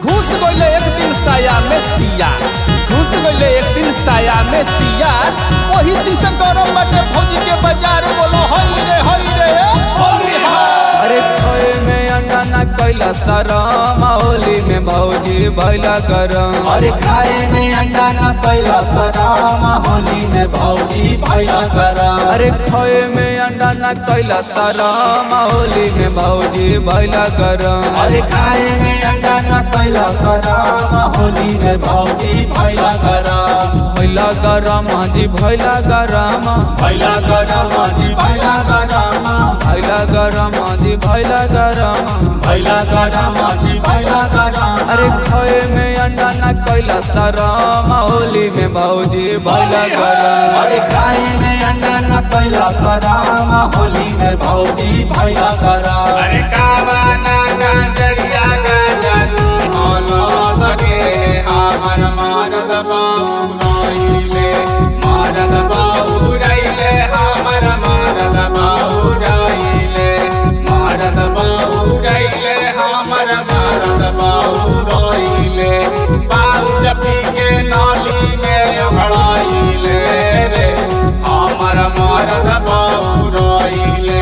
घुस गइले एक दिन साया में सिया, घुस गइले एक दिन साया में सिया। वही दिन से गरम बाटे भौजी के बाजार, बोलो हई रे होली हा। अरे खोए में अंडा न कैला शरम, होली में भौजी भैला गरम। अरे खाए में अंडा न कैला शरम, होली में भौजी भैला गरम। अरे खोए में अंडा न कैला शरम, होली में भौजी भैला गरम। अरे खाए में अंडा न कैला शरम, होली में भौजी भैला गरम। भैला गरम जी भैला गरम, भैला गरम जी भैला गरम, भैला गरम जी भैला गरम, भैला गरम जी भैला गरम। अरे खोए में अंडा न कैला शरम, होली में भौजी भैला गरम। अरे खाए में अंडा न कैला शरम, होली में भौजी भैला गरम। अरे कावाना गाजरिया गाजरी होलो सके हमर मारद बाउराइले, मारद बाउराइले हमर मारद बाउराइले, मारद बाउराइले हमर मारद बाउराइले। पाउच पी के नाली में अमड़ाइले रे हमर मारद बाउराइले।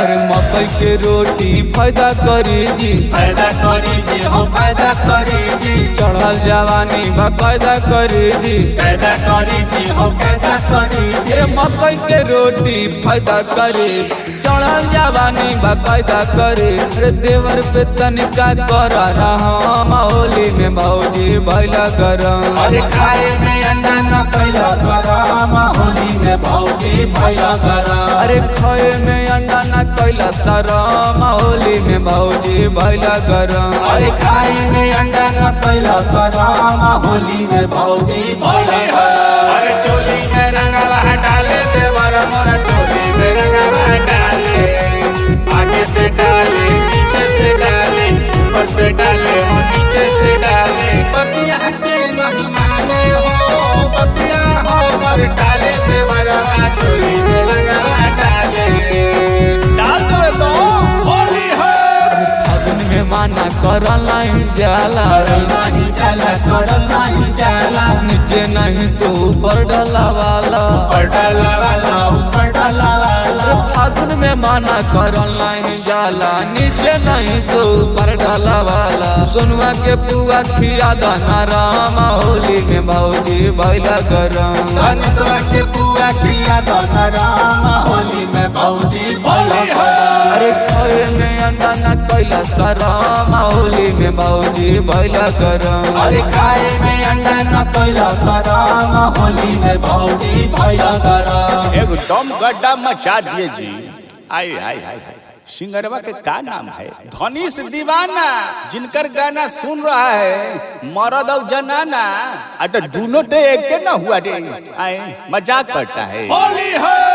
अरे मकई के रोटी फायदा करी जी, फायदा करी जी हो फायदा करी जी। चढ़ल जवानी बकायदा करी जी, कैदा करी जी हो कैदा करी जी। अरे मकई के रोटी फायदा करे, चढ़ल जवानी बकायदा करे। अरे देवर पे तनिका कर हम, होली में भौजी भैला गरम। अरे खाए में अंडा न कैला शरम, होली में भौजी भैला गरम। अरे खोए में अंडा न कैला शरम, होली में भौजी भैला गरम। अरे खाए में अंडा न कैला शरम, होली में भौजी भैला गरम। अरे चोली में रंगवा डाले देवर मोरा, चोली में रंगवा डाले। आगे से डाले पीछे से डाले, ऊपर से डाले और नीचे से डाले। बतिया के नहीं माने हो, बतिया हमर डाले देवर चोली में रंगवा डाले। डाल देवे तो होली है। फागुन में माना करल नहीं जाला, करल नहीं जाला, करल नहीं जाला। नीचे नहीं तो ऊपर डला वाला, ऊपर डाला वाला, ऊपर डाला वाला। फागुन में माना करल नहीं जाला, नीचे नहीं तो ऊपर डाला वाला। सोनुआ के पुआ खिया दाना राम, होली में भौजी भैला गरम। धनेश्वर के पुआ खिया दाना राम, होली में भौजी भैला गरम। अरे खोए में अंडा न कैला शरम, होली में भौजी भैला गरम। अरे खाए में अंडा न कैला शरम, होली में भौजी भैला गरम। एक दम गड्ढा मचा दिए जी। आय हाय हाय हाय। सिंगरवा के का नाम है? धनीश दीवाना, जिनकर गाना सुन रहा है मर्द और जनाना। अरे दोनों तो एक ना हुआ रे, आए मजाक करता है। होली है।